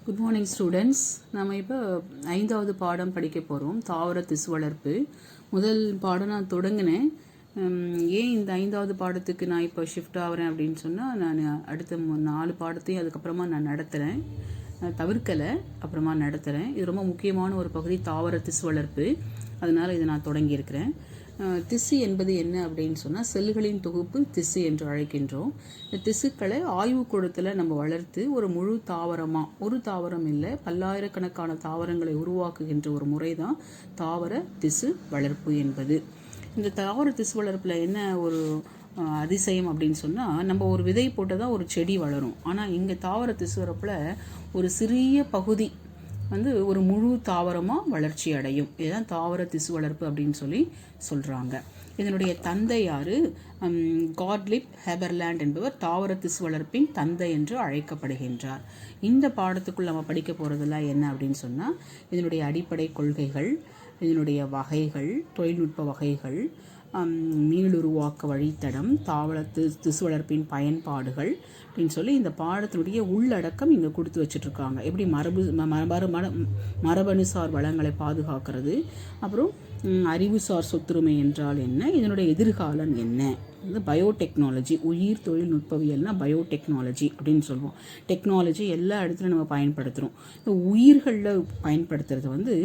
Good morning students. நம்ம இப்போ 5வது பாடம் படிக்க போகிறோம், தாவர திசு வளர்ப்பு. முதல் பாடம் நான் தொடங்கினேன். ஏன் இந்த 5வது பாடத்துக்கு நான் இப்போ ஷிஃப்ட் ஆகிறேன் அப்படின்னு சொன்னால், நான் அடுத்த 4 பாடத்தையும் அதுக்கப்புறமா நான் நடத்துகிறேன், தவிர்க்கலை, அப்புறமா நடத்துகிறேன். இது ரொம்ப முக்கியமான ஒரு பகுதி தாவர திசு வளர்ப்பு, அதனால் இதை நான் தொடங்கியிருக்கிறேன். திசு என்பது என்ன அப்படின்னு சொன்னால், செல்களின் தொகுப்பு திசு என்று அழைக்கின்றோம். இந்த திசுக்களை ஆய்வுக்கூடத்தில் நம்ம வளர்த்து ஒரு முழு தாவரமாக, ஒரு தாவரம் இல்லை, பல்லாயிரக்கணக்கான தாவரங்களை உருவாக்குகின்ற ஒரு முறை தான் தாவர திசு வளர்ப்பு என்பது. இந்த தாவர திசு வளர்ப்பில் என்ன ஒரு அதிசயம் அப்படின்னு சொன்னால், நம்ம ஒரு விதை போட்டு தான் ஒரு செடி வளரும். ஆனால் இங்கே தாவர திசு வளர்ப்பில் ஒரு சிறிய பகுதி ஒரு முழு தாவரமாக வளர்ச்சி அடையும். இதுதான் தாவர திசு வளர்ப்பு அப்படின்னு சொல்லி சொல்கிறாங்க. இதனுடைய தந்தை யார்? காட்லிப் ஹெபர்லேண்ட் என்பவர் தாவர திசு வளர்ப்பின் தந்தை என்று அழைக்கப்படுகின்றார். இந்த பாடத்துக்குள் நம்ம படிக்க போகிறதெல்லாம் என்ன அப்படின்னு சொன்னால், இதனுடைய அடிப்படை கொள்கைகள், இதனுடைய வகைகள், தொழில்நுட்ப வகைகள், மீளுருவாக்க வழித்தடம், தாவர திசு வளர்ப்பின் பயன்பாடுகள் அப்படின்னு சொல்லி இந்த பாடத்தினுடைய உள்ளடக்கம் இங்கே கொடுத்து வச்சுட்ருக்காங்க. எப்படி மரபணுசார் வளங்களை பாதுகாக்கிறது, அப்புறம் அறிவுசார் சொத்துரிமை என்றால் என்ன, இதனுடைய எதிர்காலம் என்ன, பயோடெக்னாலஜி, உயிர் தொழில்நுட்பவியல்னா பயோடெக்னாலஜி அப்படின்னு சொல்லுவோம். டெக்னாலஜி எல்லா இடத்துலையும் நம்ம பயன்படுத்துகிறோம். உயிர்களில் பயன்படுத்துறது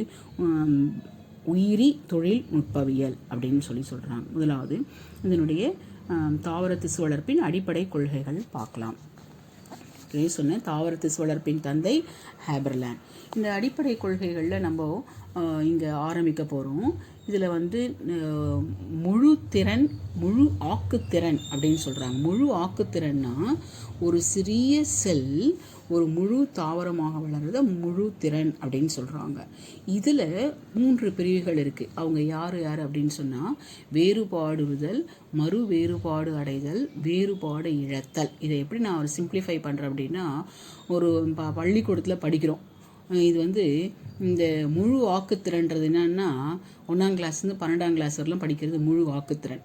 உயிரி தொழில்நுட்பவியல் அப்படின்னு சொல்லி சொல்கிறாங்க. முதலாவது இதனுடைய தாவர திசு வளர்ப்பின் அடிப்படை கொள்கைகள் பார்க்கலாம். சொன்ன தாவர திசு வளர்ப்பின் தந்தை ஹெபர்லேண்ட். இந்த அடிப்படை கொள்கைகளில் நம்ம இங்கே ஆரம்பிக்க போகிறோம். இதில் முழு திறன், முழு ஆக்குத்திறன் அப்படின்னு சொல்கிறாங்க. முழு ஆக்குத்திறன்னா ஒரு சிறிய செல் ஒரு முழு தாவரமாக வளர்றத முழு திறன் அப்படின்னு சொல்கிறாங்க. இதில் 3 பிரிவுகள் இருக்குது. அவங்க யார் அப்படின்னு சொன்னால், வேறுபாடுதல், மறு வேறுபாடு அடைதல், வேறுபாடு இழத்தல். இதை எப்படி நான் ஒரு சிம்பிளிஃபை பண்ணுறேன் அப்படின்னா, ஒரு பள்ளிக்கூடத்தில் படிக்கிறோம். இது இந்த முழு ஆக்குத்திறன்றது என்னன்னா, 1ஆம் கிளாஸ்லேருந்து 12ஆம் கிளாஸ் வரலாம் படிக்கிறது முழு ஆக்குத்திறன்.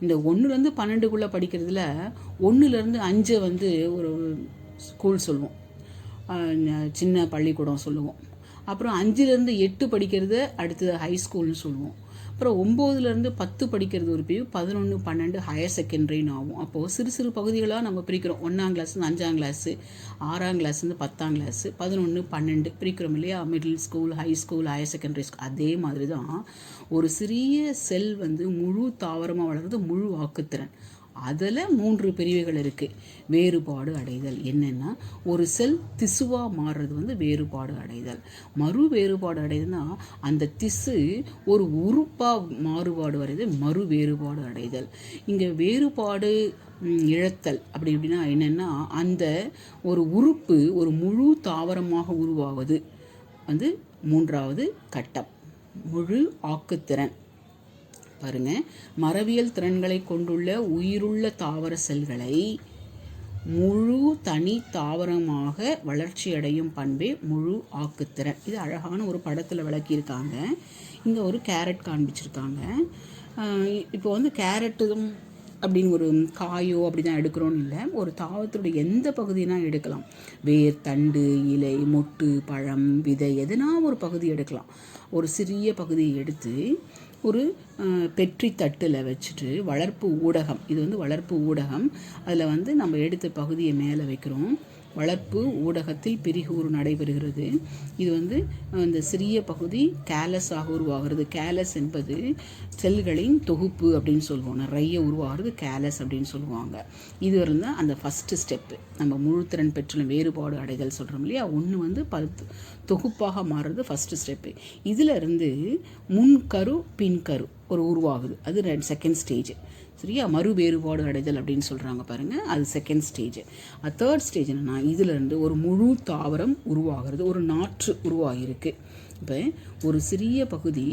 இந்த 1லேருந்து 12க்குள்ளே படிக்கிறதுல 1லேருந்து 5 ஒரு ஸ்கூல் சொல்லுவோம், சின்ன பள்ளிக்கூடம் சொல்லுவோம். அப்புறம் 5லேருந்து 8 படிக்கிறது அடுத்தது ஹை ஸ்கூல்னு சொல்லுவோம். அப்புறம் 9லேருந்து 10 படிக்கிறது ஒரு பிரிவு, 11, 12 ஹையர் செகண்டரின்னு ஆகும். அப்போது சிறு சிறு பகுதிகளாக நம்ம பிரிக்கிறோம். 1ஆம் கிளாஸ்லேருந்து 5ஆம் கிளாஸு, 6ஆம் கிளாஸ்லேருந்து 10ஆம் கிளாஸு, 11, 12 பிரிக்கிறோம் இல்லையா? Middle school, high school, higher secondary school. அதே மாதிரி தான் ஒரு சிறிய செல் முழு தாவரமாக வளர்றது முழு ஆக்குத்திறன். அதில் 3 பிரிவுகள் இருக்குது. வேறுபாடு அடைதல் என்னென்னா, ஒரு செல் திசுவாக மாறுறது வேறுபாடு அடைதல். மறு வேறுபாடு அடைதல்னா அந்த திசு ஒரு உறுப்பாக மாறுபாடு வரைது மறு வேறுபாடு அடைதல். இங்கே வேறுபாடு இழத்தல் அப்படின்னா என்னென்னா, அந்த ஒரு உறுப்பு ஒரு முழு தாவரமாக உருவாவது 3வது கட்டம், முழு ஆக்குத்திறன். பாருங்க, மரபியல் திறன்களை கொண்டுள்ள உயிருள்ள தாவர செல்களை முழு தனி தாவரமாக வளர்ச்சியடையும் பண்பே முழு ஆக்குத்திறன். இது அழகான ஒரு படத்தில் விளக்கியிருக்காங்க. இங்கே ஒரு கேரட் காண்பிச்சிருக்காங்க. இப்போ கேரட்டும் அப்படின்னு ஒரு காயோ அப்படி தான் எடுக்கிறோன்னு இல்லை, ஒரு தாவரத்துடைய எந்த பகுதினா எடுக்கலாம். வேர், தண்டு, இலை, மொட்டு, பழம், விதை, எதுனா ஒரு பகுதி எடுக்கலாம். ஒரு சிறிய பகுதியை எடுத்து ஒரு பெட்ரி தட்டில் வச்சுட்டு வளர்ப்பு ஊடகம், இது வளர்ப்பு ஊடகம், அதில் நம்ம எடுத்த பகுதியை மேலே வைக்கிறோம். வளர்ப்பு ஊடகத்தில் பிரிகூறு நடைபெறுகிறது. இது இந்த சிறிய பகுதி கேலஸாக உருவாகிறது. கேலஸ் என்பது செல்களின் தொகுப்பு அப்படின்னு சொல்லுவோம். நிறைய உருவாகிறது கேலஸ் அப்படின்னு சொல்லுவாங்க. இது இருந்தால் அந்த ஃபஸ்ட்டு ஸ்டெப்பு. நம்ம முழுத்திறன் பெற்றுள்ள வேறுபாடு அடைதல் சொல்கிறோம் இல்லையா? ஒன்று தொகுப்பாக மாறுறது ஃபஸ்ட்டு ஸ்டெப்பு. இதில் இருந்து முன்கரு பின்கரு ஒரு உருவாகுது, அது செகண்ட் ஸ்டேஜ். சரியா? மறு வேறுபாடு அடைதல் அப்படின்னு சொல்கிறாங்க பாருங்கள், அது செகண்ட் ஸ்டேஜ். தேர்ட் ஸ்டேஜ் என்னென்னா, இதிலேருந்து ஒரு முழு தாவரம் உருவாகிறது, ஒரு நாற்று உருவாகிருக்கு. இப்போ ஒரு சிறிய பகுதி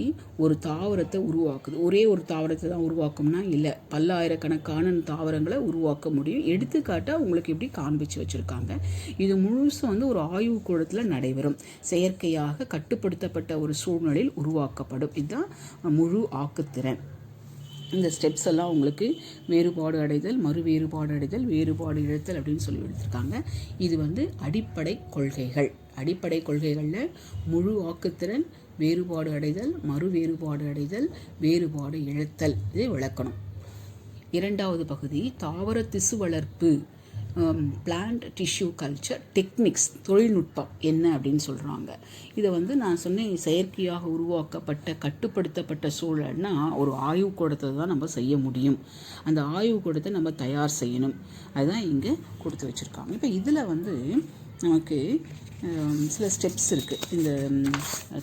ஒரு தாவரத்தை உருவாக்குது. ஒரே ஒரு தாவரத்தை தான் உருவாக்கும்னா இல்லை, பல்லாயிரக்கணக்கான தாவரங்களை உருவாக்க முடியும். எடுத்துக்காட்டாக உங்களுக்கு இப்படி காண்பிச்சு வச்சுருக்காங்க. இது முழுசும் ஒரு ஆய்வுக்கூடத்தில் நடைபெறும். செயற்கையாக கட்டுப்படுத்தப்பட்ட ஒரு சூழ்நிலையில் உருவாக்கப்படும். இதுதான் முழு ஆக்குத்திறன். இந்த ஸ்டெப்ஸ் எல்லாம் உங்களுக்கு வேறுபாடு அடைதல், மறு வேறுபாடு அடைதல், வேறுபாடு இழத்தல் அப்படின்னு சொல்லி எடுத்திருக்காங்க. இது வந்து அடிப்படை கொள்கைகள். அடிப்படை கொள்கைகளில் முழு ஆக்குத்திறன், வேறுபாடு அடைதல், மறு வேறுபாடு அடைதல், வேறுபாடு இழத்தல், இதை விளக்கணும். இரண்டாவது பகுதி தாவர திசு வளர்ப்பு, பிளான்ட் டிஷ்யூ கல்ச்சர் டெக்னிக்ஸ், தொழில்நுட்பம் என்ன அப்படின்னு சொல்கிறாங்க. இதை வந்து நான் சொன்னேன், செயற்கையாக உருவாக்கப்பட்ட கட்டுப்படுத்தப்பட்ட சூழல்னா ஒரு ஆய்வுக்கூடத்தை தான் நம்ம செய்ய முடியும். அந்த ஆய்வுக்கூடத்தை நம்ம தயார் செய்யணும். அதுதான் இங்கே கொடுத்து வச்சுருக்காங்க. இப்போ இதில் வந்து நமக்கு சில ஸ்டெப்ஸ் இருக்குது இந்த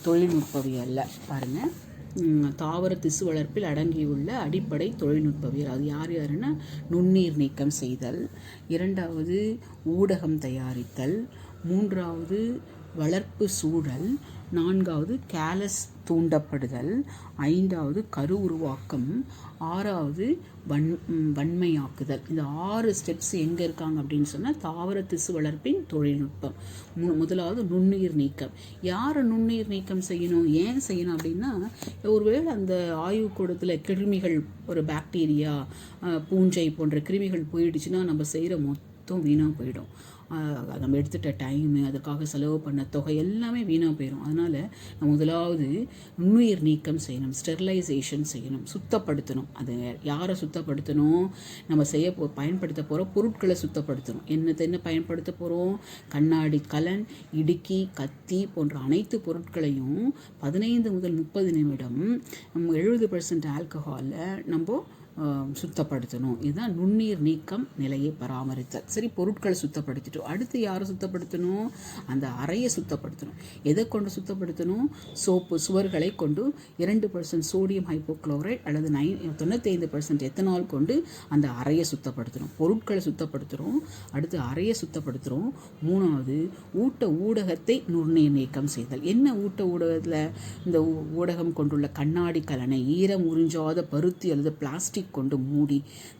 தொழில்நுட்பவியலில். பாருங்கள், தாவர திசு வளர்ப்பில் அடங்கியுள்ள அடிப்படை தொழில்நுட்பவியல். அது யார் யாருன்னா நுண்ணீர் நீக்கம் செய்தல், இரண்டாவது ஊடகம் தயாரித்தல், மூன்றாவது வளர்ப்பு சூழல், நான்காவது கேலஸ் தூண்டப்படுதல், ஐந்தாவது கரு உருவாக்கம், ஆறாவது வன்மையாக்குதல். இந்த 6 ஸ்டெப்ஸ் எங்கே இருக்காங்க அப்படின்னு சொன்னால் தாவர திசு வளர்ப்பின் தொழில்நுட்பம். முதலாவது நுண்ணுயிர் நீக்கம். யார் நுண்ணுயிர் நீக்கம் செய்யணும், ஏன் செய்யணும் அப்படின்னா, ஒருவேளை அந்த ஆய்வுக்கூடத்தில் கிருமிகள், ஒரு பாக்டீரியா, பூஞ்சை போன்ற கிருமிகள் போயிடுச்சுன்னா நம்ம செய்கிற மொத்தம் வீணாக போயிடும். நம்ம எடுத்துகிட்ட டைமு, அதற்காக செலவு பண்ண தொகை எல்லாமே வீணாக போயிடும். அதனால் நம்ம முதலாவது நுண்ணுயிர் நீக்கம் செய்யணும், ஸ்டெரிலைசேஷன் செய்யணும், சுத்தப்படுத்தணும். அது யாரை சுத்தப்படுத்தணும், நம்ம பயன்படுத்த போகிற பொருட்களை சுத்தப்படுத்தணும். என்ன பயன்படுத்த போகிறோம், கண்ணாடி கலன், இடுக்கி, கத்தி போன்ற அனைத்து பொருட்களையும் 15 முதல் 30 நிமிடம் 70% ஆல்கஹாலில் நம்ம சுத்தப்படுத்தணும். இதுதான் நுண்ணீர் நீக்கம் நிலையை பராமரித்தல். சரி, பொருட்களை சுத்தப்படுத்திட்டோம். அடுத்து யாரை சுத்தப்படுத்தணும், அந்த அறையை சுத்தப்படுத்தணும். எதை கொண்டு சுத்தப்படுத்தணும், சோப்பு, சுவர்களை கொண்டு 2% சோடியம் ஹைப்போக்ளோரைட் அல்லது 95% எத்தனால் கொண்டு அந்த அறையை சுத்தப்படுத்தணும். பொருட்களை சுத்தப்படுத்துகிறோம், அடுத்து அறையை சுத்தப்படுத்துகிறோம். மூணாவது ஊடகத்தை நுண்ணீர் நீக்கம் செய்தல். என்ன ஊடகத்தில், இந்த ஊடகம் கொண்டுள்ள கண்ணாடி கலனை ஈரம் உறிஞ்சாத பருத்தி அல்லது பிளாஸ்டிக் கொண்டு மூடி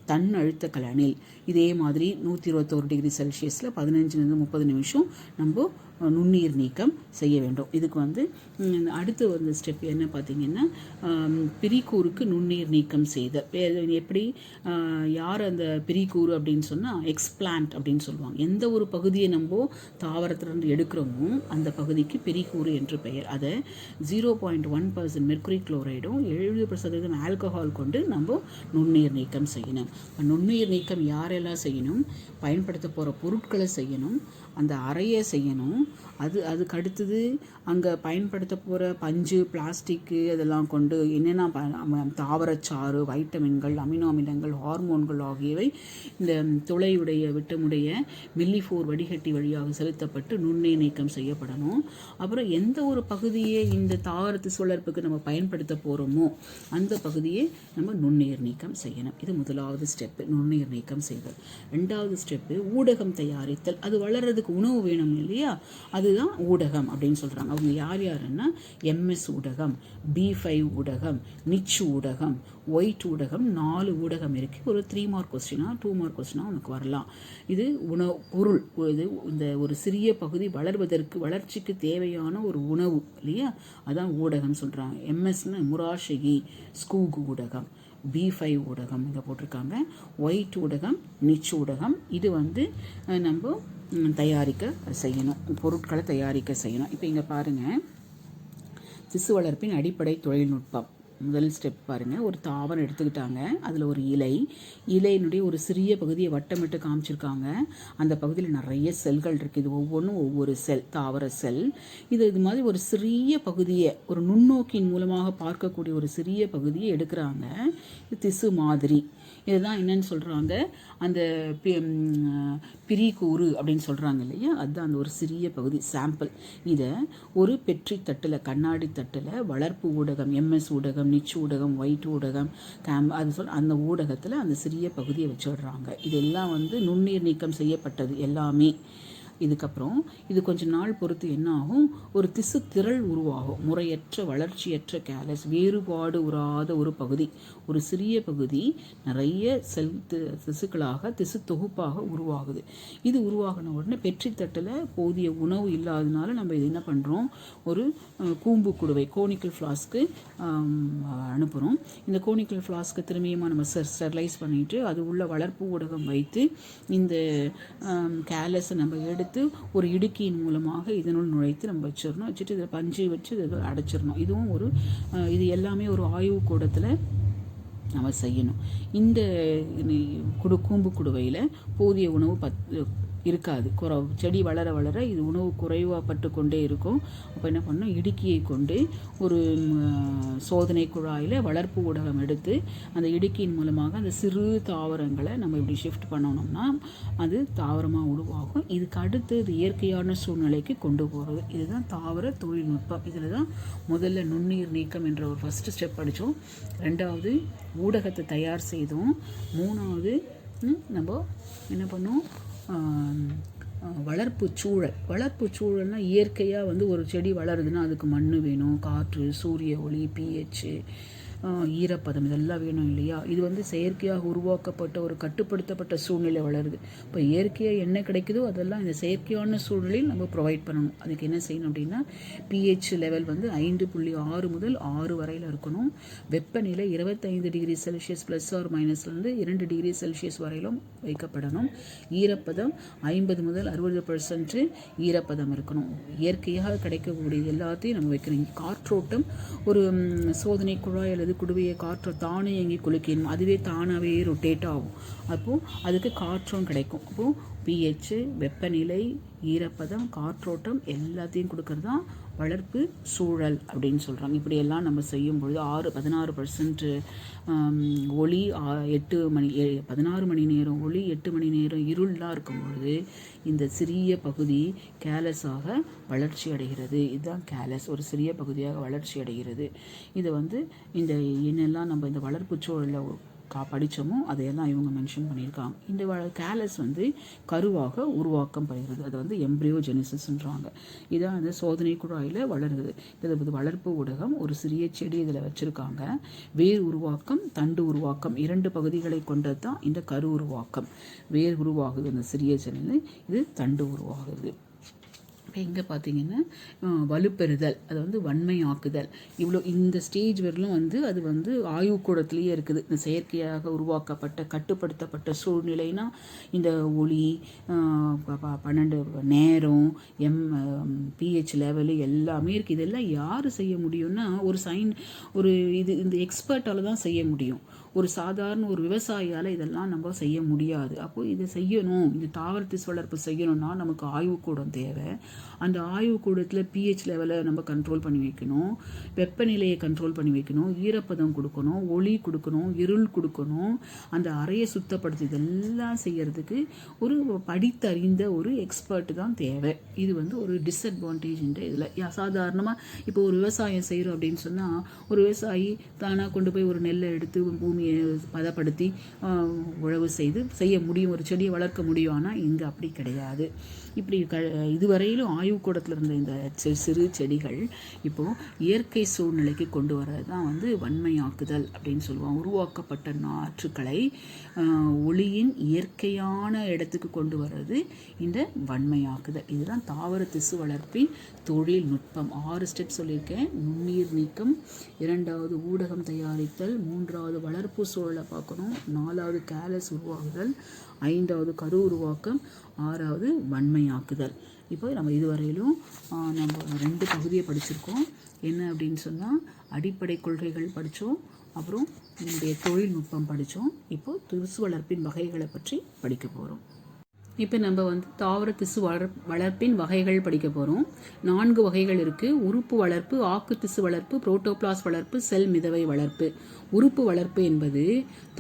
தன் அழுத்த கலனில் இதே மாதிரி 121 டிகிரி செல்சியஸில் 15 30 நிமிஷம் நம்ம நுண்ணீர் நீக்கம் செய்ய வேண்டும். இதுக்கு வந்து அடுத்து வந்து ஸ்டெப் என்ன பார்த்தீங்கன்னா, பிரிக்கூறுக்கு நுண்ணீர் நீக்கம் செய்தல். எப்படி, யார் அந்த பிரிக்கூறு அப்படின்னு சொன்னால் எக்ஸ்பிளான்ட் அப்படின்னு சொல்லுவாங்க. எந்த ஒரு பகுதியை நம்ம தாவரத்திலிருந்து எடுக்கிறோமோ அந்த பகுதிக்கு பிரிக்கூறு என்று பெயர். அதை 0.1% மெர்க்குரி குளோரைடும் 70% ஆல்கஹால் கொண்டு நம்ம நுண்ணீர் நீக்கம் செய்யணும். நுண்ணீர் நீக்கம் யாரெல்லாம் செய்யணும், பயன்படுத்த போகிற பொருட்களை செய்யணும், அந்த அறையை செய்யணும். அதுக்கு அடுத்தது அங்கே பயன்படுத்த போகிற பஞ்சு, பிளாஸ்டிக்கு அதெல்லாம் கொண்டு என்னென்ன தாவரச்சாறு, வைட்டமின்கள், அமினோ அமிலங்கள், ஹார்மோன்கள் ஆகியவை இந்த துளையுடைய விட்டமுடைய மில்லிஃபோர் வடிகட்டி வழியாக செலுத்தப்பட்டு நுண்ணீர் நீக்கம் செய்யப்படணும். அப்புறம் எந்த ஒரு பகுதியை இந்த தாவரத்து சுழற்புக்கு நம்ம பயன்படுத்த போகிறோமோ அந்த பகுதியை நம்ம நுண்ணீர் நீக்கம் செய்யணும். இது முதலாவது ஸ்டெப்பு, நுண்ணீர் நீக்கம் செய்தல். ரெண்டாவது ஸ்டெப்பு ஊடகம் தயாரித்தல். அது வளர்றதுக்கு உணவு வேணும் இல்லையா, அதுதான் ஊடகம் அப்படின்னு சொல்கிறாங்க. அவங்க யாருன்னா எம்எஸ் ஊடகம், B5 ஊடகம், நிச் ஊடகம், ஒயிட் ஊடகம், 4 ஊடகம் இருக்குது. ஒரு 3 மார்க் கொஸ்டினா 2 மார்க் கொஸ்டினா உனக்கு வரலாம். இது உணவு பொருள். இது இந்த ஒரு சிறிய பகுதி வளர்ச்சிக்கு தேவையான ஒரு உணவு இல்லையா, அதான் ஊடகம் சொல்கிறாங்க. எம்எஸ்னு முராஷகி ஸ்கூக் ஊடகம், B5 ஊடகம் இங்கே போட்டிருக்காங்க. ஒயிட் ஊடகம், நிச் ஊடகம். இது வந்து நம்ம தயாரிக்க செய்யணும், பொருட்களை தயாரிக்க செய்யணும். இப்போ இங்கே பாருங்கள், திசு வளர்ப்பின் அடிப்படை தொழில்நுட்பம். முதல் ஸ்டெப் பாருங்கள், ஒரு தாவரம் எடுத்துக்கிட்டாங்க, அதில் ஒரு இலையினுடைய ஒரு சிறிய பகுதியை வட்டமிட்டு காமிச்சிருக்காங்க. அந்த பகுதியில் நிறைய செல்கள் இருக்குது. இது ஒவ்வொன்றும் ஒவ்வொரு செல், தாவர செல். இது மாதிரி ஒரு சிறிய பகுதியை ஒரு நுண்ணோக்கின் மூலமாக பார்க்கக்கூடிய ஒரு சிறிய பகுதியை எடுக்கிறாங்க. இது திசு மாதிரி. இதுதான் என்னன்னு சொல்கிறாங்க, அந்த பிரிக்கூறு அப்படின்னு சொல்கிறாங்க இல்லையா, அதுதான் அந்த ஒரு சிறிய பகுதி சாம்பிள். இதை ஒரு பெட்ரி தட்டில், கண்ணாடி தட்டில் வளர்ப்பு ஊடகம், எம்எஸ் ஊடகம், நிச் ஊடகம், ஒயிட் ஊடகம், அந்த ஊடகத்தில் அந்த சிறிய பகுதியை வச்சுடுறாங்க. இதெல்லாம் வந்து நுண்ணீர் நீக்கம் செய்யப்பட்டது எல்லாமே. இதுக்கப்புறம் இது கொஞ்ச நாள் பொறுத்து என்ன ஆகும், ஒரு திசு திரள் உருவாகும். முறையற்ற வளர்ச்சியற்ற கேலஸ், வேறுபாடு உறாத ஒரு பகுதி, ஒரு சிறிய பகுதி நிறைய செல் திசுக்களாக திசு தொகுப்பாக உருவாகுது. இது உருவாகின உடனே பெற்றித்தட்டில் போதிய உணவு இல்லாததுனால நம்ம இது என்ன பண்ணுறோம், ஒரு கூம்பு குடுவை கோனிக்கல் ஃப்ளாஸ்க்கு அனுப்புகிறோம். இந்த கோனிக்கல் ஃப்ளாஸ்க்கு திரும்பியுமா நம்ம ஸ்டெர்லைஸ் பண்ணிவிட்டு அது உள்ள வளர்ப்பு ஊடகம் வைத்து இந்த கேலஸை நம்ம எடுத்து ஒரு இடுக்கியின் மூலமாக இதனுள் நுழைத்து நம்ம வச்சிடணும். வச்சுட்டு இதில் பஞ்சு வச்சு இதை அடைச்சிடணும். இதுவும் ஒரு இது எல்லாமே ஒரு ஆய்வு கூடத்தில் நம்ம செய்யணும். இந்த கூம்பு குடுவையில் போதிய உணவு இருக்காது. செடி வளர வளர இது உணவு குறைவாகப்பட்டு கொண்டே இருக்கும். அப்போ என்ன பண்ணணும், இடுக்கியை கொண்டு ஒரு சோதனை குழாயில் வளர்ப்பு ஊடகம் எடுத்து அந்த இடுக்கியின் மூலமாக அந்த சிறு தாவரங்களை நம்ம இப்படி ஷிஃப்ட் பண்ணணும்னா அது தாவரமாக உருவாகும். இதுக்கு அடுத்து இது இயற்கையான சூழ்நிலைக்கு கொண்டு போகிறது. இதுதான் தாவர தொழில்நுட்பம். இதில் தான் முதல்ல நுண்ணுயிர் நீக்கம் என்ற ஒரு ஃபஸ்ட்டு ஸ்டெப் படித்தோம். ரெண்டாவது ஊடகத்தை தயார் செய்தோம். மூணாவது நம்ம என்ன பண்ணோம், வளர்ப்பு சூழல்னால் இயற்கையாக ஒரு செடி வளருதுன்னா அதுக்கு மண் வேணும், காற்று, சூரிய ஒளி, pH, ஈரப்பதம் இதெல்லாம் வேணும் இல்லையா. இது செயற்கையாக உருவாக்கப்பட்ட ஒரு கட்டுப்படுத்தப்பட்ட சூழ்நிலை வளருது. இப்போ இயற்கையாக என்ன கிடைக்குதோ அதெல்லாம் இந்த செயற்கையான சூழ்நிலையில் நம்ம ப்ரொவைட் பண்ணணும். அதுக்கு என்ன செய்யணும் அப்படின்னா, pH லெவல் 5.6 முதல் 6 வரையில் இருக்கணும். வெப்பநிலை 25 டிகிரி செல்சியஸ் ப்ளஸ் ஆர் மைனஸ்லேருந்து 2 டிகிரி செல்சியஸ் வரையிலும் வைக்கப்படணும். ஈரப்பதம் 50 முதல் 60% ஈரப்பதம் இருக்கணும். இயற்கையாக கிடைக்கக்கூடிய எல்லாத்தையும் நம்ம வைக்கணும். காற்றோட்டம் ஒரு சோதனை குழாய் அல்லது குடுவையை காற்றை தானே எங்கி குலுக்கணும். அதுவே தானாகவே ரொட்டேட் ஆகும். அப்போது அதுக்கு காற்றும் கிடைக்கும். அப்போது pH, வெப்பநிலை, ஈரப்பதம், காற்றோட்டம் எல்லாத்தையும் கொடுக்கறது தான் வளர்ப்பு சூழல் அப்படின்னு சொல்கிறாங்க. இப்படியெல்லாம் நம்ம செய்யும் பொழுது 16% ஒளி 16 மணி நேரம் ஒளி, 8 மணி நேரம் இருளாக இருக்கும் பொழுது இந்த சிறிய பகுதி கேலஸாக வளர்ச்சி அடைகிறது. இதுதான் கேலஸ், ஒரு சிறிய பகுதியாக வளர்ச்சி அடைகிறது. இதை இந்த என்னெல்லாம் நம்ம இந்த வளர்ப்பு சூழலில் படித்தோமோ அதையெல்லாம் இவங்க மென்ஷன் பண்ணியிருக்காங்க. இந்த கேலஸ் கருவாக உருவாக்கம் பெறுகிறது. அது எம்ப்ரியோஜெனிசிஸ்ன்றாங்க. இதான் அந்த சோதனை குழாயில் வளருது. இது வளர்ப்பு ஊடகம், ஒரு சிறிய செடி இதில் வச்சுருக்காங்க. வேர் உருவாக்கம், தண்டு உருவாக்கம் 2 பகுதிகளை கொண்டது தான் இந்த கரு உருவாக்கம். வேர் உருவாகுது அந்த சிறிய செடியில், இது தண்டு உருவாகுது. இப்போ இங்கே பார்த்தீங்கன்னா வலுப்பெறுதல், அது வன்மையாக்குதல், இவ்வளோ இந்த ஸ்டேஜ் வரலும் அது ஆய்வுக்கூடத்துலேயே இருக்குது. இந்த செயற்கையாக உருவாக்கப்பட்ட கட்டுப்படுத்தப்பட்ட சூழ்நிலைனா இந்த ஒளி 12 நேரம் pH லெவலு எல்லாமே இருக்குது. இதெல்லாம் யார் செய்ய முடியும்னா ஒரு இந்த எக்ஸ்பர்ட்டால் தான் செய்ய முடியும். ஒரு சாதாரண ஒரு விவசாயியால் இதெல்லாம் நம்ம செய்ய முடியாது. அப்போது இதை செய்யணும், இந்த தாவர திசு வளர்ப்பு செய்யணும்னா நமக்கு ஆய்வுக்கூடம் தேவை. அந்த ஆய்வுக்கூடத்தில் pH லெவலை நம்ம கண்ட்ரோல் பண்ணி வைக்கணும், வெப்பநிலையை கண்ட்ரோல் பண்ணி வைக்கணும், ஈரப்பதம் கொடுக்கணும், ஒளி கொடுக்கணும், இருள் கொடுக்கணும், அந்த அறையை சுத்தப்படுத்தி இதெல்லாம் செய்யறதுக்கு ஒரு படித்தறிந்த ஒரு எக்ஸ்பர்ட் தான் தேவை. இது ஒரு டிஸ்அட்வான்டேஜ்ன்ற இதில் சாதாரணமாக இப்போ ஒரு விவசாயம் செய்கிறோம் அப்படின்னு சொன்னால், ஒரு விவசாயி தானாக கொண்டு போய் ஒரு நெல்லை எடுத்து பூமியை பதப்படுத்தி உழவு செய்ய முடியும், ஒரு செடியை வளர்க்க முடியும். ஆனால் இங்கே அப்படி கிடையாது. இப்படி இதுவரையிலும் ஆய்வுக்கூடத்தில் இருந்த இந்த சிறு செடிகள் இப்போது இயற்கை சூழ்நிலைக்கு கொண்டு வரது தான் வன்மையாக்குதல் அப்படின்னு சொல்லுவோம். உருவாக்கப்பட்ட நாற்றுக்களை ஒளியின் இயற்கையான இடத்துக்கு கொண்டு வர்றது இந்த வன்மையாக்குதல். இதுதான் தாவர திசு வளர்ப்பின் தொழில்நுட்பம். 6 ஸ்டெப் சொல்லியிருக்கேன். நுண்ணுயிர் நீக்கம், 2வது ஊடகம் தயாரித்தல், 3வது வளர்ப்பு சூழலை பார்க்கணும், 4வது கேலஸ் உருவாகுதல், 5வது கரு உருவாக்கம், 6வது வன்மையாக்குதல். இப்போ நம்ம இதுவரையிலும் நம்ம 2 பகுதியை படிச்சிருக்கோம். என்ன அப்படின்னு சொன்னால், அடிப்படை கொள்கைகள் படித்தோம், அப்புறம் நம்முடைய தொழில்நுட்பம் படித்தோம். இப்போது திசு வளர்ப்பின் வகைகளை பற்றி படிக்க போகிறோம். இப்போ நம்ம தாவர திசு வளர்ப்பின் வகைகள் படிக்க போகிறோம். 4 வகைகள் இருக்குது. உறுப்பு வளர்ப்பு, ஆக்கு திசு வளர்ப்பு, புரோட்டோபிளாஸ் வளர்ப்பு, செல் மிதவை வளர்ப்பு. உறுப்பு வளர்ப்பு என்பது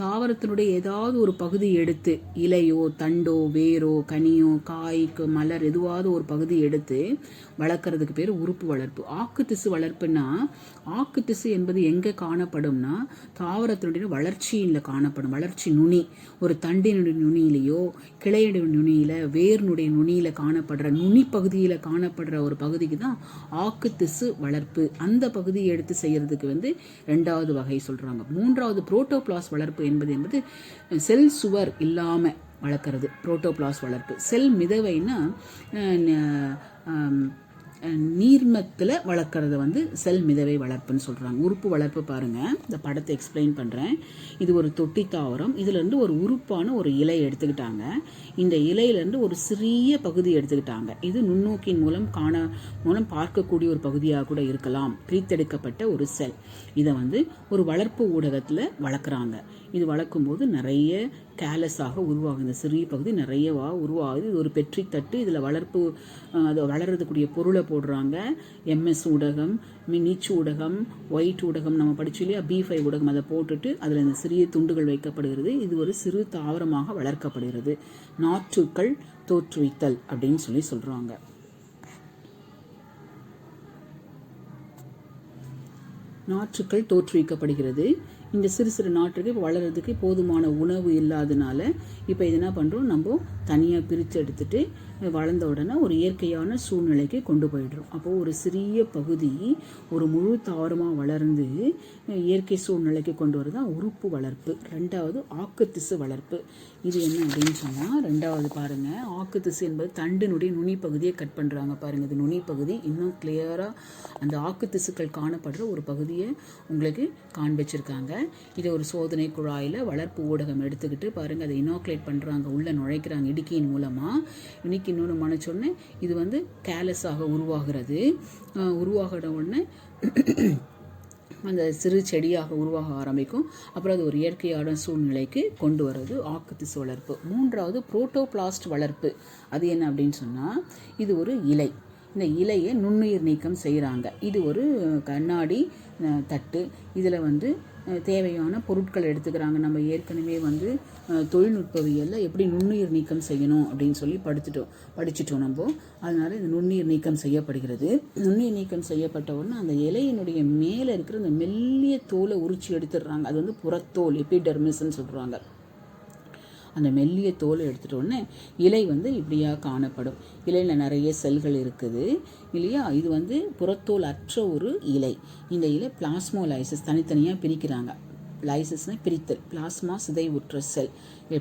தாவரத்தினுடைய ஏதாவது ஒரு பகுதி எடுத்து, இலையோ தண்டோ வேரோ கனியோ காய்க்கு மலர் எதுவாவது ஒரு பகுதி எடுத்து வளர்க்குறதுக்கு பேர் உறுப்பு வளர்ப்பு. ஆக்கு திசு வளர்ப்புன்னா, ஆக்கு திசு என்பது எங்கே காணப்படும்னா தாவரத்தினுடைய வளர்ச்சியில் காணப்படும். வளர்ச்சி நுனி, ஒரு தண்டினுடைய நுனியிலையோ கிளையுடைய நுனியில் வேர்னுடைய நுனியில் காணப்படுற நுனி பகுதியில் காணப்படுற ஒரு பகுதிக்கு தான் ஆக்கு திசு வளர்ப்பு. அந்த பகுதியை எடுத்து செய்யறதுக்கு வந்து 2வது வகை சொல்கிறாங்க. 3வது புரோட்டோபிளாஸ் வளர்ப்பு என்பது செல் சுவர் இல்லாமல் வளர்க்குறது புரோட்டோபிளாஸ் வளர்ப்பு. செல் மிதவைன்னா நீர்மத்தில் வளர்க்குறத வந்து செல் மிதவை வளர்ப்புன்னு சொல்கிறாங்க. உறுப்பு வளர்ப்பு பாருங்கள், இந்த படத்தை எக்ஸ்பிளைன் பண்ணுறேன். இது ஒரு தொட்டி தாவரம். இதிலேருந்து ஒரு உறுப்பான ஒரு இலை எடுத்துக்கிட்டாங்க. இந்த இலையிலேருந்து ஒரு சிறிய பகுதி எடுத்துக்கிட்டாங்க. இது நுண்ணோக்கின் மூலம் பார்க்கக்கூடிய ஒரு பகுதியாக கூட இருக்கலாம். பிரித்தெடுக்கப்பட்ட ஒரு செல். இதை வந்து ஒரு வளர்ப்பு ஊடகத்தில் வளர்க்குறாங்க. இது வளர்க்கும்போது நிறைய கேலஸாக உருவாகுது. இந்த சிறிய பகுதி நிறையவா உருவாகுது. இது ஒரு பெட்ரி தட்டு. இதில் வளர்ப்பு அது வளர்றதுக்குரிய பொருளை போடுறாங்க. MS ஊடகம், நீச்சு ஊடகம், ஒயிட் ஊடகம் நம்ம படிச்சு இல்லையா, B5 ஊடகம், அதை போட்டுட்டு அதில் இந்த சிறிய துண்டுகள் வைக்கப்படுகிறது. இது ஒரு சிறு தாவரமாக வளர்க்கப்படுகிறது. நாற்றுக்கள் தோற்றுவித்தல் அப்படின்னு சொல்கிறாங்க. நாற்றுக்கள் தோற்றுவிக்கப்படுகிறது. இந்த சிறு சிறு நாற்றுக்கு இப்போ வளர்கிறதுக்கு போதுமான உணவு இல்லாதனால இப்போ இது என்ன பண்ணுறோம், நம்ம தனியாக பிரித்து எடுத்துட்டு வளர்ந்த உடனே ஒரு இயற்கையான சூழ்நிலைக்கு கொண்டு போயிடுறோம். அப்போது ஒரு சிறிய பகுதி ஒரு முழு தாவரமாக வளர்ந்து இயற்கை சூழ்நிலைக்கு கொண்டு வரதான் உறுப்பு வளர்ப்பு. 2வது ஆக்குத்திசு வளர்ப்பு. இது என்ன அப்படின்னு சொன்னால், 2வது பாருங்கள், ஆக்குத்திசு என்பது தண்டினுடைய நுனி பகுதியை கட் பண்ணுறாங்க. பாருங்கள், இது நுனி பகுதி. இன்னும் கிளியராக அந்த ஆக்குத்திசுக்கள் காணப்படுற ஒரு பகுதியை உங்களுக்கு காண்பிச்சிருக்காங்க. இதை ஒரு சோதனை குழாயில் வளர்ப்பு ஊடகம் எடுத்துக்கிட்டு பாருங்கள், அதை இனோகுலேட் பண்ணுறாங்க, உள்ளே நுழைக்கிறாங்க இடுக்கியின் மூலமாக. இன்னொன்று மனைச்சோடனே இது வந்து கேலஸாக உருவாகிறது. உருவாகிற உடனே அந்த சிறு செடியாக உருவாக ஆரம்பிக்கும். அப்புறம் அது ஒரு இயற்கையான சூழ்நிலைக்கு கொண்டு வர்றது ஆக்குத்திசு வளர்ப்பு. 3வது புரோட்டோபிளாஸ்ட் வளர்ப்பு. அது என்ன அப்படின்னு சொன்னால், இது ஒரு இலை. இந்த இலையை நுண்ணுயிர் நீக்கம் செய்கிறாங்க. இது ஒரு கண்ணாடி தட்டு. இதில் வந்து தேவையான பொருட்கள் எடுத்துக்கிறாங்க. நம்ம ஏற்கனவே வந்து தொழில்நுட்பவியலில் எப்படி நுண்ணுயிர் நீக்கம் செய்யணும் அப்படின்னு சொல்லி படிச்சிட்டோம் நம்ம. அதனால் இந்த நுண்ணுயிர் நீக்கம் செய்யப்படுகிறது. நுண்ணுயிர் நீக்கம் செய்யப்பட்ட உடனே அந்த இலையினுடைய மேலே இருக்கிற அந்த மெல்லிய தோலை உரிச்சு எடுத்துடுறாங்க. அது வந்து புறத்தோல், எபிடெர்மிஸ்ன்னு சொல்கிறாங்க. அந்த மெல்லிய தோலை எடுத்துகிட்ட உடனே இலை வந்து இப்படியாக காணப்படும். இலையில் நிறைய செல்கள் இருக்குது இல்லையா. இது வந்து புறத்தோல் அற்ற ஒரு இலை. இந்த இலை பிளாஸ்மோலைசிஸ் தனித்தனியாக பிரிக்கிறாங்க. லைசிஸ்னால் பிரித்தல், பிளாஸ்மா சிதைவுற்ற செல்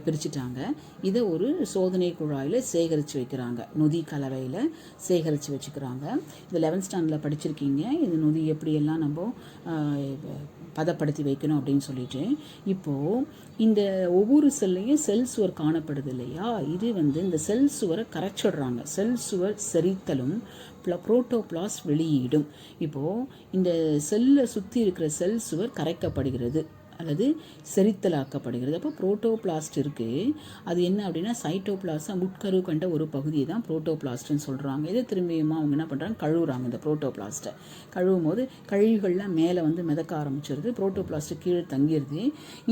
பிரிச்சுட்டாங்க. இதை ஒரு சோதனை குழாயில் சேகரித்து வைக்கிறாங்க. நொதி கலவையில் சேகரித்து வச்சுக்கிறாங்க. இது 11th ஸ்டாண்டர்டில் படிச்சிருக்கீங்க. இது நொதி எப்படியெல்லாம் நம்ம பதப்படுத்தி வைக்கணும் அப்படின்னு சொல்லிட்டு. இப்போது இந்த ஒவ்வொரு செல்லையும் செல் சுவர் காணப்படுது இல்லையா, இது வந்து இந்த செல் சுவரை கரைச்சிடுறாங்க. செல் சுவர் செரித்தலும் புரோட்டோபிளாஸ்ட் வெளியீடும். இப்போது இந்த செல்லை சுற்றி இருக்கிற செல் சுவர் கரைக்கப்படுகிறது அல்லது செரித்தலாக்கப்படுகிறது. அப்போ புரோட்டோபிளாஸ்ட் இருக்குது. அது என்ன அப்படின்னா சைட்டோபிளாஸ்ட் முட்கரு கண்ட ஒரு பகுதியை தான் புரோட்டோபிளாஸ்ட்னு சொல்கிறாங்க. இதை திரும்பியுமா அவங்க என்ன பண்ணுறாங்க, கழுவுறாங்க. இந்த புரோட்டோபிளாஸ்ட்டை கழுவும் போது கழிவுகள்லாம் மேலே வந்து மிதக்க ஆரம்பிச்சிருது. புரோட்டோபிளாஸ்ட்டு கீழே தங்கிடுது.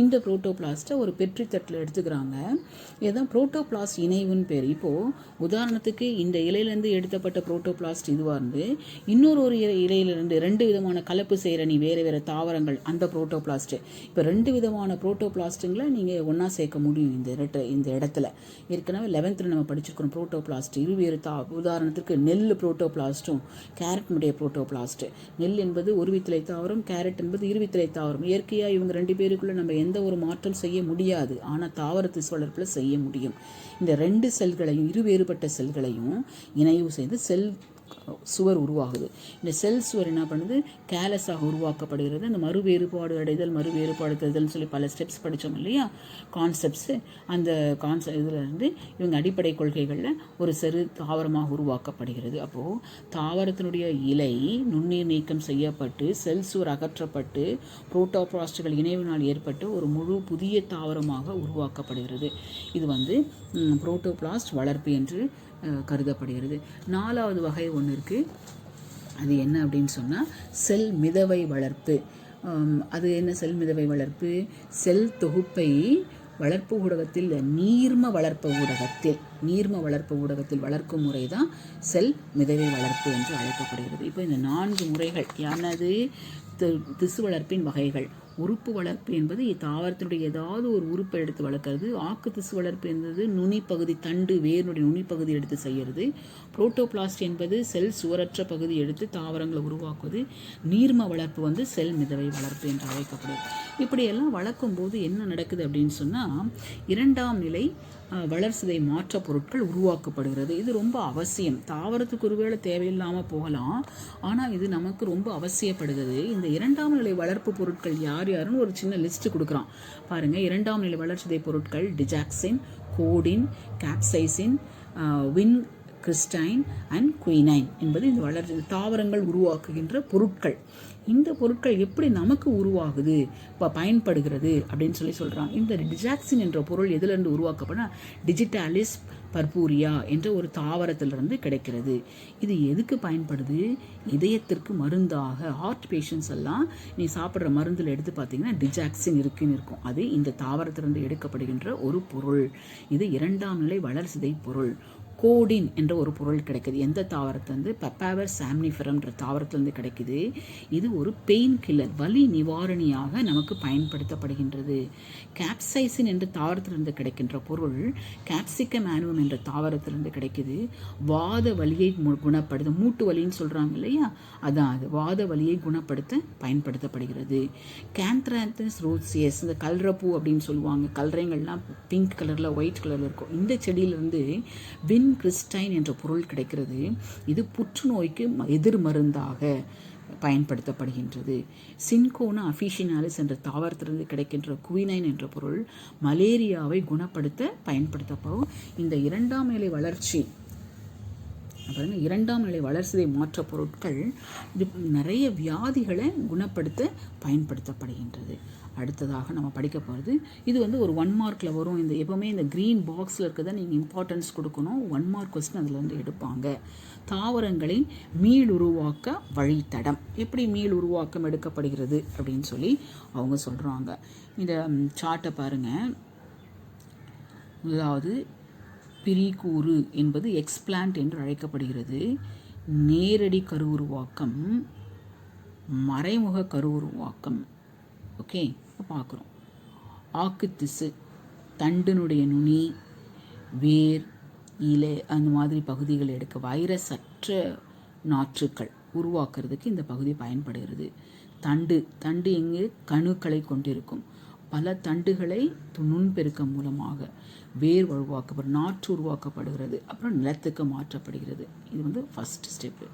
இந்த புரோட்டோபிளாஸ்ட்டை ஒரு பெட்ரி தட்டில் எடுத்துக்கிறாங்க. இதுதான் புரோட்டோபிளாஸ்ட் இணைவுன்னு பேர். இப்போது உதாரணத்துக்கு இந்த இலையிலேருந்து எடுத்தப்பட்ட புரோட்டோபிளாஸ்ட் இதுவாக இருந்து இன்னொரு இலையிலிருந்து 2 விதமான கலப்பு செய்கிற வேறு தாவரங்கள், அந்த புரோட்டோபிளாஸ்ட்டு. இப்போ 2 விதமான புரோட்டோபிளாஸ்ட்டுங்களை நீங்கள் ஒன்றா சேர்க்க முடியும் இந்த இடத்துல. ஏற்கனவே 11th நம்ம படிச்சிருக்கிறோம் புரோட்டோபிளாஸ்ட் இருவேறு உதாரணத்துக்கு நெல் புரோட்டோபிளாஸ்ட்டும் கேரட்டினுடைய புரோட்டோபிளாஸ்ட். நெல் என்பது ஒருவித்திலை தாவரம், கேரட் என்பது இருவித்திலை தாவரம். இயற்கையாக இவங்க 2 பேருக்குள்ளே நம்ம எந்த ஒரு மாற்றம் செய்ய முடியாது. ஆனால் தாவரத்திசு வளர்ப்பில் செய்ய முடியும். இந்த 2 செல்களையும், இருவேறுபட்ட செல்களையும் இணைவு செய்து செல் சுவர் உருவாகுது. இந்த செல் சுவர் என்ன பண்ணுது, கேலஸாக உருவாக்கப்படுகிறது. அந்த மறுவேறுபாடு அடைதல், மறுவேறுபாடுதல்னு சொல்லி பல ஸ்டெப்ஸ் படித்தோம் இல்லையா, கான்செப்ட்ஸு. அந்த இதிலிருந்து இவங்க அடிப்படை கொள்கைகளில் ஒரு சிறு தாவரமாக உருவாக்கப்படுகிறது. அப்போது தாவரத்தினுடைய இலை நுண்ணீர் நீக்கம் செய்யப்பட்டு செல் சுவர் அகற்றப்பட்டு புரோட்டோபிளாஸ்டுகள் இணைவினால் ஏற்பட்டு ஒரு முழு புதிய தாவரமாக உருவாக்கப்படுகிறது. இது வந்து புரோட்டோபிளாஸ்ட் வளர்ப்பு என்று கருதப்படுகிறது. 4வது வகை ஒன்று இருக்குது. அது என்ன அப்படின்னு சொன்னால் செல் மிதவை வளர்ப்பு. அது என்ன செல் மிதவை வளர்ப்பு? செல் தொகுப்பை வளர்ப்பு ஊடகத்தில் நீர்ம வளர்ப்பு ஊடகத்தில் வளர்க்கும் முறை தான் செல் மிதவை வளர்ப்பு என்று அழைக்கப்படுகிறது. இப்போ இந்த 4 முறைகள் யானது திசு வளர்ப்பின் வகைகள். உறுப்பு வளர்ப்பு என்பது தாவரத்தினுடைய ஏதாவது ஒரு உறுப்பை எடுத்து வளர்க்கறது. ஆக்கு திசு வளர்ப்பு என்பது நுனிப்பகுதி, தண்டு, வேருடைய நுனிப்பகுதி எடுத்து செய்கிறது. புரோட்டோபிளாஸ்ட் என்பது செல் சுவரற்ற பகுதி எடுத்து தாவரங்களை உருவாக்குவது. நீர்ம வளர்ப்பு செல் மிதவை வளர்ப்பு என்று அழைக்கப்படுது. இப்படியெல்லாம் வளர்க்கும் போது என்ன நடக்குது அப்படின்னு சொன்னால், 2ஆம் நிலை வளர்சிதை மாற்ற பொருட்கள் உருவாக்கப்படுகிறது. இது ரொம்ப அவசியம். தாவரத்துக்கு ஒருவேளை தேவையில்லாமல் போகலாம், ஆனால் இது நமக்கு ரொம்ப அவசியப்படுகிறது. இந்த 2ஆம் நிலை வளர்ப்பு பொருட்கள் யாருன்னு ஒரு சின்ன லிஸ்ட் கொடுக்குறான் பாருங்கள். 2ஆம் நிலை வளர்சிதை பொருட்கள் digoxin, codeine, capsaicin, vincristine and quinine என்பது இந்த வளர்ச்சி தாவரங்கள் உருவாக்குகின்ற பொருட்கள். இந்த பொருட்கள் எப்படி நமக்கு உருவாகுது, இப்போ பயன்படுகிறது அப்படின்னு சொல்கிறாங்க. இந்த டிஜாக்சின் என்ற பொருள் எதுலேருந்து உருவாக்கப்பட, டிஜிட்டாலிஸ் பர்பூரியா என்ற ஒரு தாவரத்திலிருந்து கிடைக்கிறது. இது எதுக்கு பயன்படுது? இதயத்திற்கு மருந்தாக. ஹார்ட் பேஷண்ட்ஸ் எல்லாம் நீ சாப்பிட்ற மருந்தில் எடுத்து பார்த்தீங்கன்னா டிஜாக்சின் இருக்குன்னு இருக்கும். அது இந்த தாவரத்திலிருந்து எடுக்கப்படுகின்ற ஒரு பொருள். இது 2ஆம் நிலை வளர்சிதை பொருள். கோடின் என்ற ஒரு பொருள் கிடைக்குது. எந்த தாவரத்துலேருந்து? பப்பாவர் சாம்னிஃபரம்ன்ற தாவரத்துலேருந்து கிடைக்குது. இது ஒரு பெயின் கில்லர், வலி நிவாரணியாக நமக்கு பயன்படுத்தப்படுகின்றது. கேப்சைசின் என்ற தாவரத்திலிருந்து கிடைக்கின்ற பொருள் கேப்சிகம் ஆனுவம் என்ற தாவரத்திலிருந்து கிடைக்குது. வாத வலியை குணப்படுத்த, மூட்டு வலின்னு சொல்கிறாங்க இல்லையா, அதான் அது வாத வலியை குணப்படுத்த பயன்படுத்தப்படுகிறது. கேந்த்ராந்தஸ் ரோசியஸ், இந்த கல்ரப்பூ அப்படின்னு சொல்லுவாங்க, கல்ரைங்கள்லாம் பிங்க் கலரில் ஒயிட் கலரில் இருக்கும். இந்த செடியிலிருந்து வின் கிறிஸ்டைன் என்ற பொருள் கிடைக்கிறது. இது புற்றுநோய்க்கு எதிர் மருந்தாக பயன்படுத்தப்படுகின்றது. சின்கோனா அஃபிஷினாலிஸ் என்ற தாவரத்திலிருந்து கிடைக்கின்ற குயினைன் என்ற பொருள் மலேரியாவை குணப்படுத்த பயன்படுத்தப்படும். இந்த 2ஆம் நிலை வளர்ச்சி பாருங்க, 2ஆம் நிலை வளர்சிதை மாற்ற பொருட்கள் இது நிறைய வியாதிகளை குணப்படுத்த பயன்படுத்தப்படுகின்றது. அடுத்ததாக நம்ம படிக்க போகிறது, இது ஒரு 1 மார்க்கில் வரும். இந்த எப்போவுமே இந்த க்ரீன் பாக்ஸில் இருக்கிறத நீங்கள் இம்பார்ட்டன்ஸ் கொடுக்கணும். 1 மார்க் கொஸ்டின் அதில் எடுப்பாங்க. தாவரங்களின் மீள் உருவாக்க வழித்தடம், எப்படி மீள் உருவாக்கம் எடுக்கப்படுகிறது அப்படின்னு சொல்லி அவங்க சொல்கிறாங்க. இந்த சார்ட்டை பாருங்கள். முதலாவது பிரிகூறு என்பது எக்ஸ்பிளான்ட் என்று அழைக்கப்படுகிறது. நேரடி கரு உருவாக்கம், மறைமுக கரு உருவாக்கம். ஓகே, பார்க்குறோம். ஆக்கு திசு, தண்டினுடைய நுனி, வேர், இலை அந்த மாதிரி பகுதிகள் எடுக்க வைரஸ் அற்ற நாற்றுக்கள் உருவாக்குறதுக்கு இந்த பகுதி பயன்படுகிறது. தண்டு எங்கே? கணுக்களை கொண்டிருக்கும். பல தண்டுகளை நுண்பெருக்கம் மூலமாக வேர் உருவாக்கப்படுகிறது, நாற்று உருவாக்கப்படுகிறது, அப்புறம் நிலத்துக்கு மாற்றப்படுகிறது. இது ஃபஸ்ட் ஸ்டெப்பு.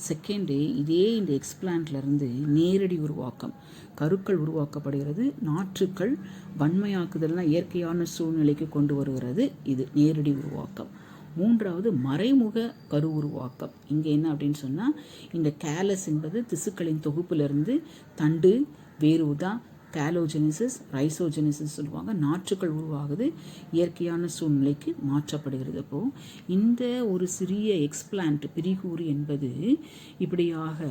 செகண்டு, இதே இந்த எக்ஸ்பிளான்ட்லேருந்து நேரடி உருவாக்கம், கருக்கள் உருவாக்கப்படுகிறது, நாற்றுக்கள் வன்மையாக்குதல்னால் இயற்கையான சூழ்நிலைக்கு கொண்டு வருகிறது. இது நேரடி உருவாக்கம். 3வது மறைமுக கரு உருவாக்கம். இங்கே என்ன அப்படின்னு சொன்னால், இந்த கேலஸ் என்பது திசுக்களின் தொகுப்பிலிருந்து தண்டு, வேறுதா, கேலோஜெனிசிஸ், ரைசோஜெனிசிஸ் சொல்லுவாங்க, நாற்றுக்கள் உருவாகுது, இயற்கையான சூழ்நிலைக்கு மாற்றப்படுகிறது. அப்போது இந்த ஒரு சிறிய எக்ஸ்பிளான்ட் பிரிகூறு என்பது இப்படியாக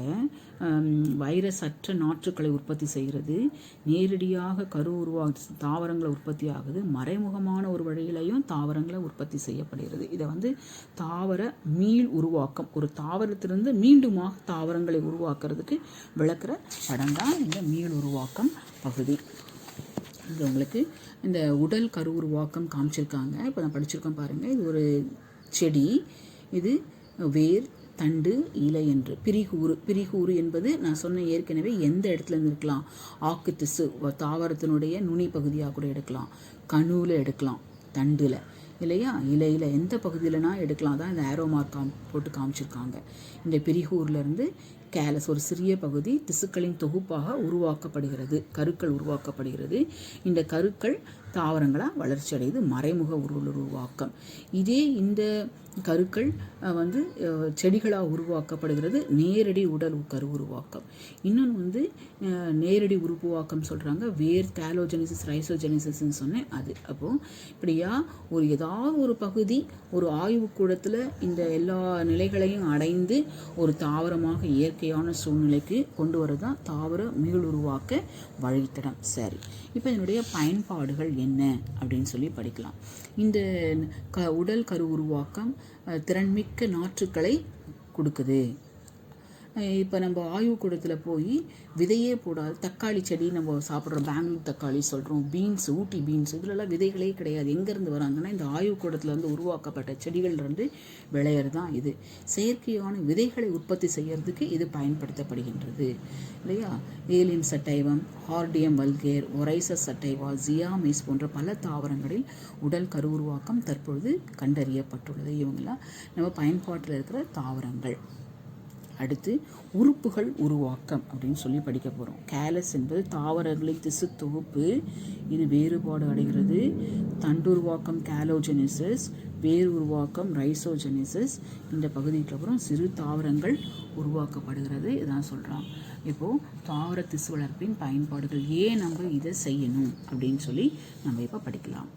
வைரஸ் அற்ற நாற்றுக்களை உற்பத்தி செய்கிறது, நேரடியாக கரு தாவரங்களை உற்பத்தி ஆகுது, மறைமுகமான ஒரு வழியிலையும் தாவரங்களை உற்பத்தி செய்யப்படுகிறது. இதை தாவர மீள் உருவாக்கம், ஒரு தாவரத்திலிருந்து மீண்டுமாக தாவரங்களை உருவாக்குறதுக்கு விளக்குற படம் தான் இந்த மீள் உருவாக்கம் பகுதி. இது உங்களுக்கு இந்த உடல் கரு உருவாக்கம் காமிச்சிருக்காங்க. இப்போ நான் படிச்சிருக்கோம் பாருங்கள். இது ஒரு செடி, இது வேர், தண்டு, இலை என்று. பிரிகூறு என்பது நான் சொன்ன ஏற்கனவே எந்த இடத்துலேருந்து இருக்கலாம்? ஆக்கு திசு தாவரத்தினுடைய நுனி பகுதியாக கூட எடுக்கலாம், கணுவில் எடுக்கலாம், தண்டில் இல்லையா, இலையில் எந்த பகுதியிலனா எடுக்கலாம். தான் இந்த ஆரோ மார்க் போட்டு காமிச்சிருக்காங்க. இந்த பிரிகூர்லேருந்து கேலஸ் ஒரு சிறிய பகுதி திசுக்களின் தொகுப்பாக உருவாக்கப்படுகிறது, கருக்கள் உருவாக்கப்படுகிறது. இந்த கருக்கள் தாவரங்களாக வளர்ச்சி அடையுது. மறைமுக உருவாக்கம். இதே இந்த கருக்கள் வந்து செடிகளாக உருவாக்கப்படுகிறது. நேரடி உடல் கரு உருவாக்கம். இன்னொன்று நேரடி உருவாக்கம் சொல்கிறாங்க, வேர் கேலோஜெனிசிஸ் ரைசோஜெனிசிஸ்ன்னு சொன்னேன் அது. அப்போது இப்படியா ஏதாவது ஒரு பகுதி ஒரு ஆய்வுக்கூடத்தில் இந்த எல்லா நிலைகளையும் அடைந்து ஒரு தாவரமாக இயற்கையான சூழ்நிலைக்கு கொண்டு வரது தான் தாவர மீளுருவாக்க வழித்தடம். சரி, இப்போ இதனுடைய பயன்பாடுகள் என்ன அப்படின்னு சொல்லி படிக்கலாம். இந்த உடல் கரு உருவாக்கம் திறன்மிக்க நாற்றுக்களை கொடுக்குது. இப்போ நம்ம ஆய்வுக்கூடத்தில் போய் விதையே போடாது தக்காளி செடி நம்ம சாப்பிட்றோம், பெங்களூர் தக்காளி சொல்கிறோம், பீன்ஸ், ஊட்டி பீன்ஸ், இதிலெல்லாம் விதைகளே கிடையாது. எங்கேருந்து வராங்கன்னா இந்த ஆய்வுக்கூடத்தில் வந்து உருவாக்கப்பட்ட செடிகள்லேருந்து விளையிறது தான் இது. செயற்கையான விதைகளை உற்பத்தி செய்கிறதுக்கு இது பயன்படுத்தப்படுகின்றது இல்லையா. ஏலியன் சட்டைவம், ஹார்டியம் வல்கேர், ஒரைசஸ் சட்டைவா, ஜியாமைஸ் போன்ற பல தாவரங்களில் உடல் கரு உருவாக்கம் தற்பொழுது கண்டறியப்பட்டுள்ளது. இவங்கெல்லாம் நம்ம பயன்பாட்டில் இருக்கிற தாவரங்கள். அடுத்து உறுப்புகள் உருவாக்கம் அப்படின்னு சொல்லி படிக்க போகிறோம். கேலஸ் என்பது தாவரங்களின் திசு தொகுப்பு. இது வேறுபாடு அடைகிறது. தண்டுருவாக்கம் கேலோஜெனிசிஸ், வேர் உருவாக்கம் ரைசோஜெனிசிஸ். இந்த பகுதிக்கு அப்புறம் சிறு தாவரங்கள் உருவாக்கப்படுகிறது. இதான் சொல்கிறோம். இப்போது தாவர திசு வளர்ப்பின் பயன்பாடுகள், ஏன் நம்ம இதை செய்யணும் அப்படின்னு சொல்லி நம்ம இப்போ படிக்கலாம்.